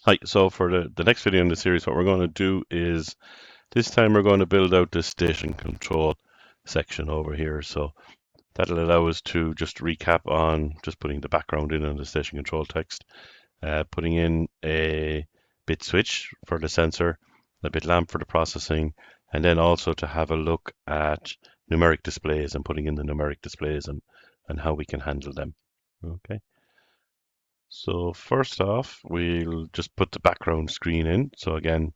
Hi, so for the next video in the series, what we're going to do is this time we're going to build out this station control section over here. So that'll allow us to just recap on just putting the background in on the station control text, putting in a bit switch for the sensor, a bit lamp for the processing, and then also to have a look at numeric displays and putting in the numeric displays and how we can handle them. Okay. So first off, we'll just put the background screen in. So again,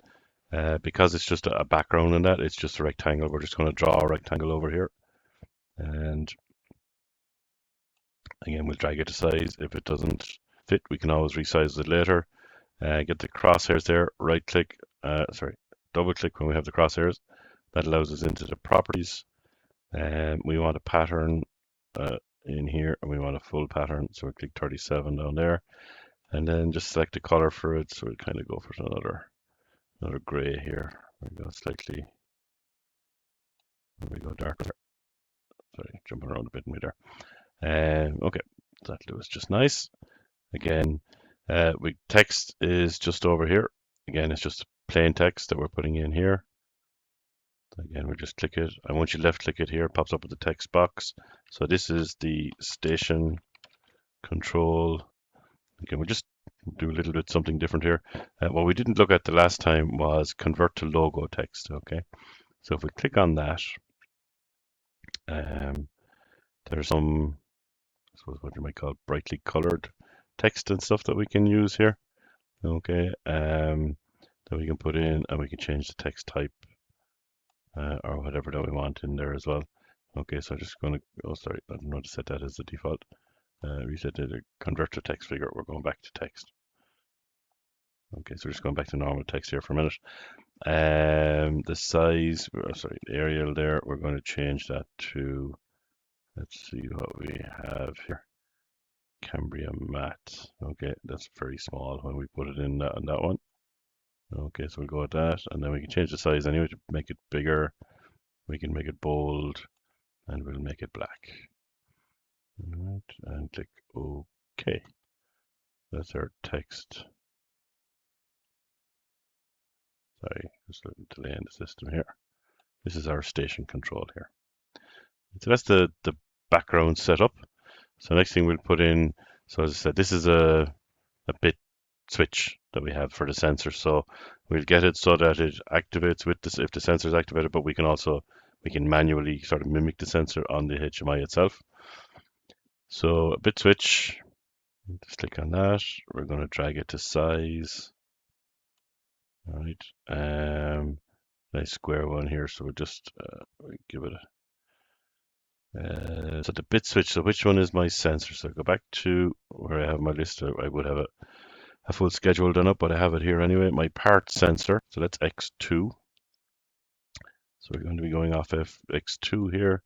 because it's just a background in that, it's just a rectangle. We're just going to draw a rectangle over here. And again, we'll drag it to size. If it doesn't fit, we can always resize it later. Get the crosshairs there, right click, double click when we have the crosshairs. That allows us into the properties. And we want a pattern in here, and we want a full pattern. So we click 37 down there. And then just select the color for it. So we kind of go for another gray here. We go slightly, we go darker. Sorry, jumping around a bit in there. Okay, that was just nice. Again, text is just over here. Again, it's just plain text that we're putting in here. Again, we just click it. And once you left click it here, it pops up with the text box. So this is the station control. Again, we just do a little bit something different here. What we didn't look at the last time was convert to logo text. Okay, so if we click on that, there's some, I suppose what you might call brightly colored text and stuff that we can use here. Okay, that we can put in, and we can change the text type or whatever that we want in there as well. Okay, so I'm just going to, oh sorry, I don't know to set that as the default. Reset to the convert to text figure. We're going back to text. Okay, so we're just going back to normal text here for a minute. The size, sorry, the Arial there, we're going to change that to, let's see what we have here. Cambria matte. Okay, that's very small when we put it in that, on that one. Okay, so we'll go with that, and then we can change the size anyway to make it bigger. We can make it bold, and we'll make it black. All right, and click OK. That's our text. Sorry, just a little delay in the system here. This is our station control here. So that's the background setup. So next thing we'll put in, so as I said, this is a bit switch that we have for the sensor. So we'll get it so that it activates with this if the sensor is activated, but we can manually sort of mimic the sensor on the HMI itself. So a bit switch, just click on that. We're going to drag it to size. All right. Nice square one here. So we'll just give it a. So the bit switch. So which one is my sensor? So go back to where I have my list. I would have a full schedule done up, but I have it here anyway. My part sensor. So that's X2. So we're going to be going off X2 here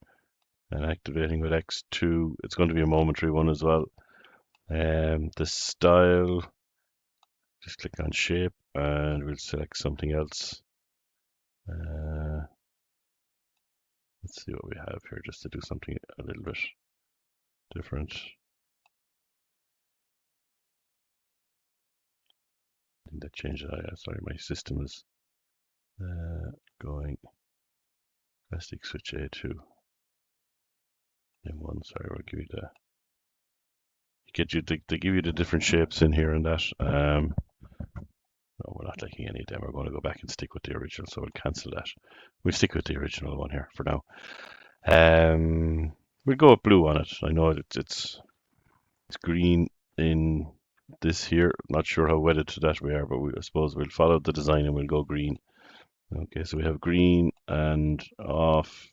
and activating with X2. It's going to be a momentary one as well. The style, just click on shape and we'll select something else. Let's see what we have here just to do something a little bit different. I think that changed it. Sorry, my system is going plastic switch A2. M1, sorry, we'll give you they give you the different shapes in here and that. No, we're not taking any of them. We're going to go back and stick with the original, so we'll cancel that. We'll stick with the original one here for now. We'll go with blue on it. I know it's green in this here. Not sure how wedded to that we are, but I suppose we'll follow the design and we'll go green. Okay, so we have green and off.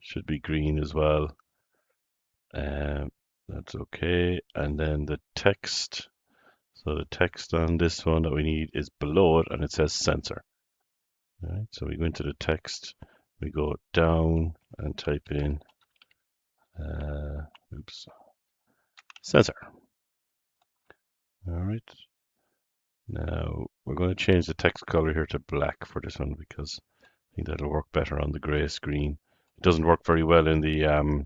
Should be green as well. That's okay. And then the text. So the text on this one that we need is below it, and it says sensor. All right, so we go into the text, we go down and type in, sensor. All right. Now we're going to change the text color here to black for this one because I think that'll work better on the gray screen. It doesn't work very well in the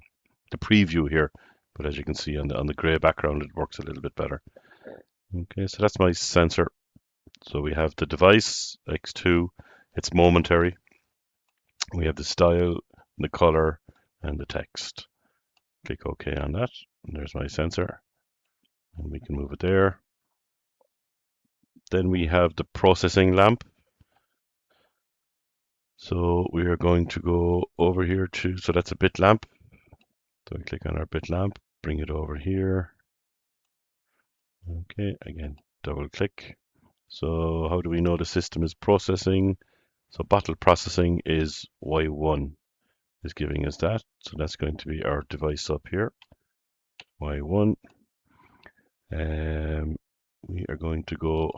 preview here, but as you can see on the gray background, it works a little bit better. Okay, so that's my sensor. So we have the device, X2, it's momentary. We have the style, the color, and the text. Click OK on that. And there's my sensor. And we can move it there. Then we have the processing lamp. So we are going to go over here to, so that's a bit lamp. So we click on our bit lamp, bring it over here. Okay, again, double click. So how do we know the system is processing? So bottle processing is Y1 is giving us that. So that's going to be our device up here, Y1. We are going to go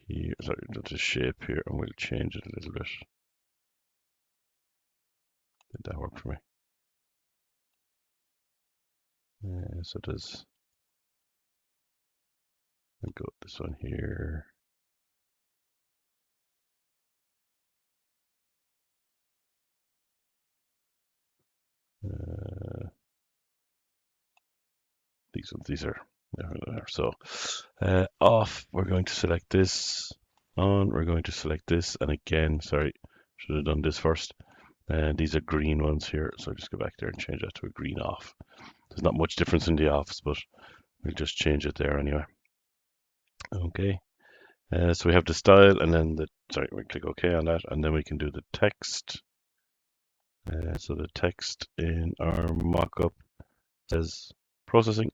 here, sorry, the shape here, and we'll change it a little bit. Did that work for me? So there's, I'll go with this one here. These are there. So off, we're going to select this. On, we're going to select this. And again, sorry, should have done this first. And these are green ones here. So I'll just go back there and change that to a green off. There's not much difference in the offs, but we'll just change it there anyway. Okay. So we have the style and then we click OK on that. And then we can do the text. So the text in our mockup says processing.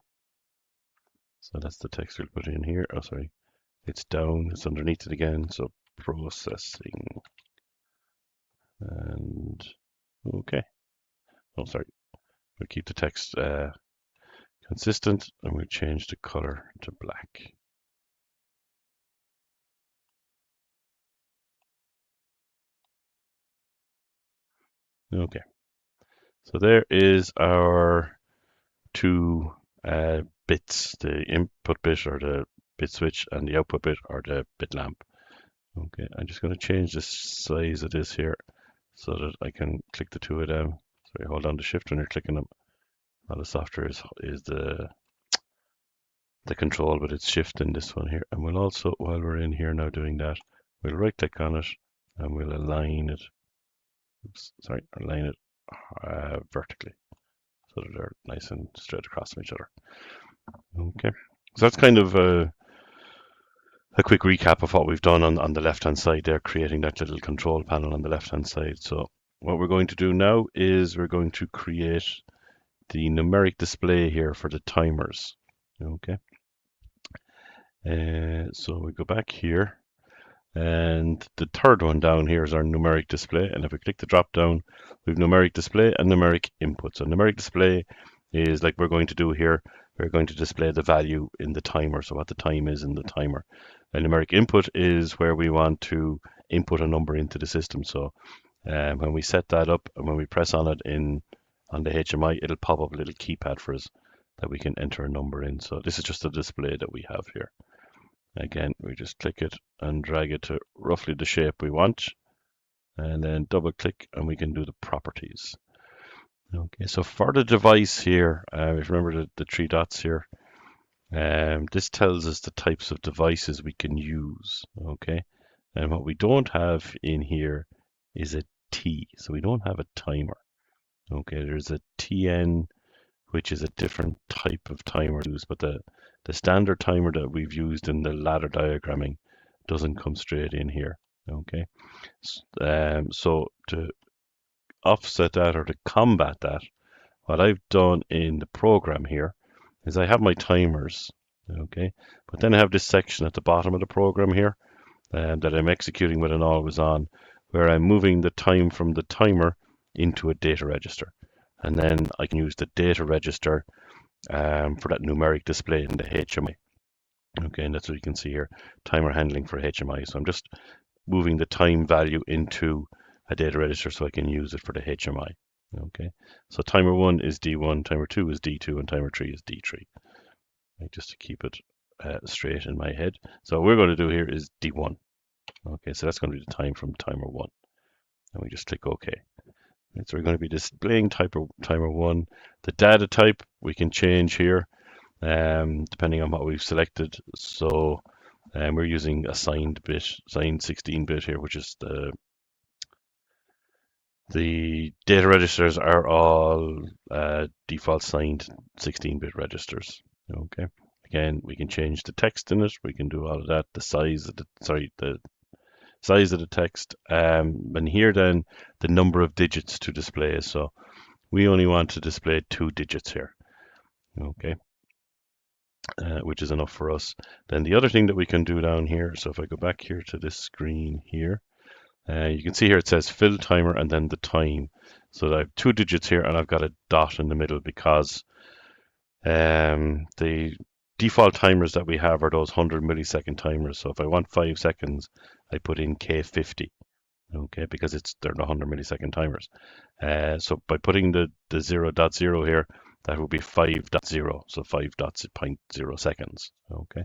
So that's the text we'll put in here. Oh, sorry. It's down, it's underneath it again. So processing. And okay. Oh, sorry. We'll keep the text consistent and we'll change the color to black. Okay. So there is our two bits, the input bit or the bit switch and the output bit or the bit lamp. Okay, I'm just going to change the size of this here so that I can click the two of them. So you hold on to shift when you're clicking them. Now the software is the control, but it's shift in this one here. And we'll also, while we're in here now doing that, we'll right click on it and we'll align it. Oops, sorry, align it vertically so that they're nice and straight across from each other. Okay, so that's kind of a quick recap of what we've done on the left hand side there, creating that little control panel on the left hand side. So what we're going to do now is we're going to create the numeric display here for the timers. Okay, so we go back here and the third one down here is our numeric display, and if we click the drop down we have numeric display and numeric input. So numeric display is like we're going to do here, we're going to display the value in the timer, so what the time is in the timer. And numeric input is where we want to input a number into the system. So when we set that up and when we press on it on the HMI, it'll pop up a little keypad for us that we can enter a number in. So this is just a display that we have here. Again, we just click it and drag it to roughly the shape we want, and then double click and we can do the properties. Okay, so for the device here, if you remember the three dots here, this tells us the types of devices we can use. Okay, and what we don't have in here is a T, so we don't have a timer. Okay, there's a TN, which is a different type of timer used, but the standard timer that we've used in the ladder diagramming doesn't come straight in here. Okay, so to offset that or to combat that, what I've done in the program here is I have my timers, okay, but then I have this section at the bottom of the program here that I'm executing with an always on, where I'm moving the time from the timer into a data register. And then I can use the data register for that numeric display in the HMI. Okay, and that's what you can see here, timer handling for HMI. So I'm just moving the time value into a data register so I can use it for the HMI. Okay, so timer 1 is D1, timer 2 is D2, and timer 3 is D3. Right, just to keep it straight in my head. So what we're going to do here is D1. Okay, so that's going to be the time from timer 1. And we just click OK. So we're going to be displaying timer 1. The data type we can change here. depending on what we've selected. So we're using a signed 16-bit here, which is the data registers are all default signed 16-bit registers. Okay. Again, we can change the text in it. We can do all of that. The size of the size of the text. And here then the number of digits to display. So we only want to display 2 digits here. Okay. Which is enough for us. Then the other thing that we can do down here. So if I go back here to this screen here, you can see here it says fill timer and then the time. So I have 2 digits here and I've got a dot in the middle because the default timers that we have are those 100 millisecond timers. So if I want 5 seconds, I put in K50, okay, because they're the 100 millisecond timers. So by putting the 0.0 here, that will be 5.0, so 5.0 seconds, okay.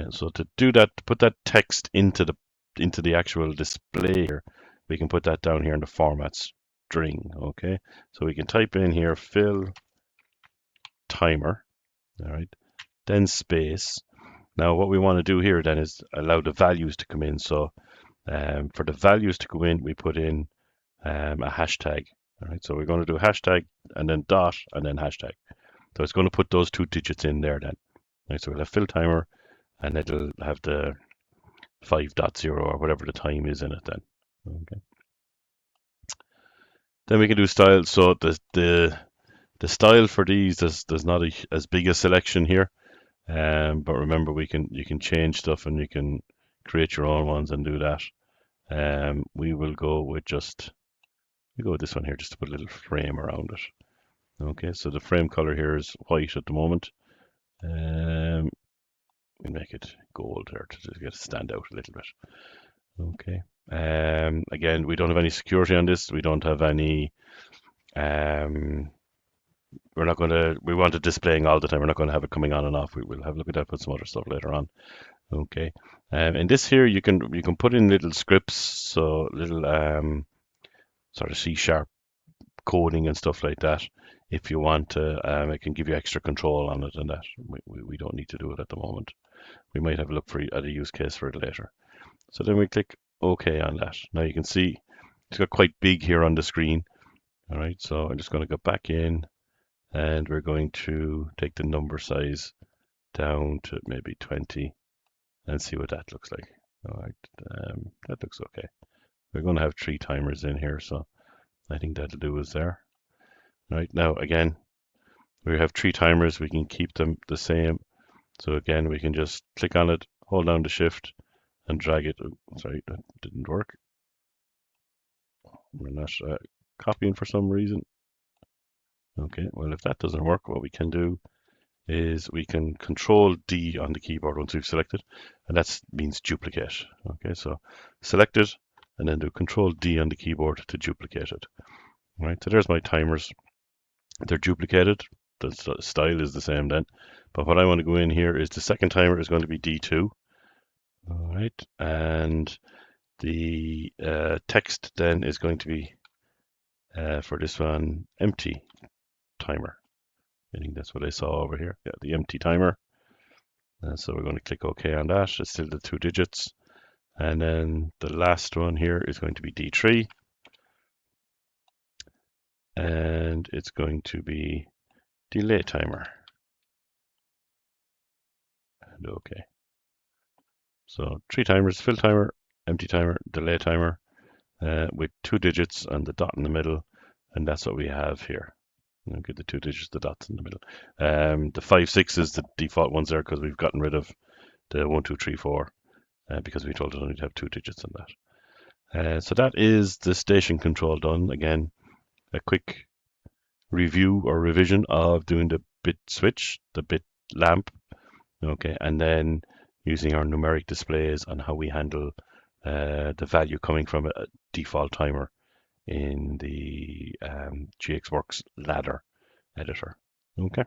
So to do that, to put that text into the actual display here, we can put that down here in the format string, okay. So we can type in here fill timer, all right, then space. Now what we want to do here then is allow the values to come in. So for the values to go in, we put in a hashtag. All right, so we're going to do hashtag and then dot and then hashtag. So it's going to put those 2 digits in there then. Right, so we'll have fill timer and it'll have the 5.0 or whatever the time is in it then. Okay. Then we can do style. So the style for these, there's not as big a selection here. But remember, you can change stuff and you can create your own ones and do that. We will go with this one here just to put a little frame around it. Okay, so the frame color here is white at the moment. We make it gold here to just get it stand out a little bit. Okay. Again, we don't have any security on this. We don't have any. We want it displaying all the time. We're not going to have it coming on and off. We'll have a look at that, put some other stuff later on. Okay. And this here, you can put in little scripts, so little sort of C# coding and stuff like that. If you want to, it can give you extra control on it, and that we don't need to do it at the moment. We might have a look at a use case for it later. So then we click OK on that. Now you can see it's got quite big here on the screen. All right, so I'm just going to go back in, and we're going to take the number size down to maybe 20 and see what that looks like. All right, that looks okay. We're going to have 3 timers in here, so I think that'll do us there. Right, now again, we have 3 timers. We can keep them the same. So again, we can just click on it, hold down the shift, and drag it. Oh, sorry, that didn't work. We're not copying for some reason. Okay, well, if that doesn't work, what we can do is we can Control D on the keyboard once we've selected, and that means duplicate. Okay, so select it and then do Control D on the keyboard to duplicate it. All right, so there's my timers. They're duplicated. The style is the same then, but what I want to go in here is the second timer is going to be D2. All right, and the text then is going to be for this one empty timer. I think that's what I saw over here. Yeah, the empty timer. So we're going to click OK on that. It's still the 2 digits. And then the last one here is going to be D3. And it's going to be delay timer. And OK. So 3 timers, fill timer, empty timer, delay timer, with 2 digits and the dot in the middle. And that's what we have here. Okay, the 2 digits, the dots in the middle. The 5, 6 is the default ones there because we've gotten rid of the 1, 2, 3, 4 because we told it only to have 2 digits in that. So that is the station control done. Again, a quick review or revision of doing the bit switch, the bit lamp, okay, and then using our numeric displays and how we handle the value coming from a default timer in the GXWorks ladder editor. Okay.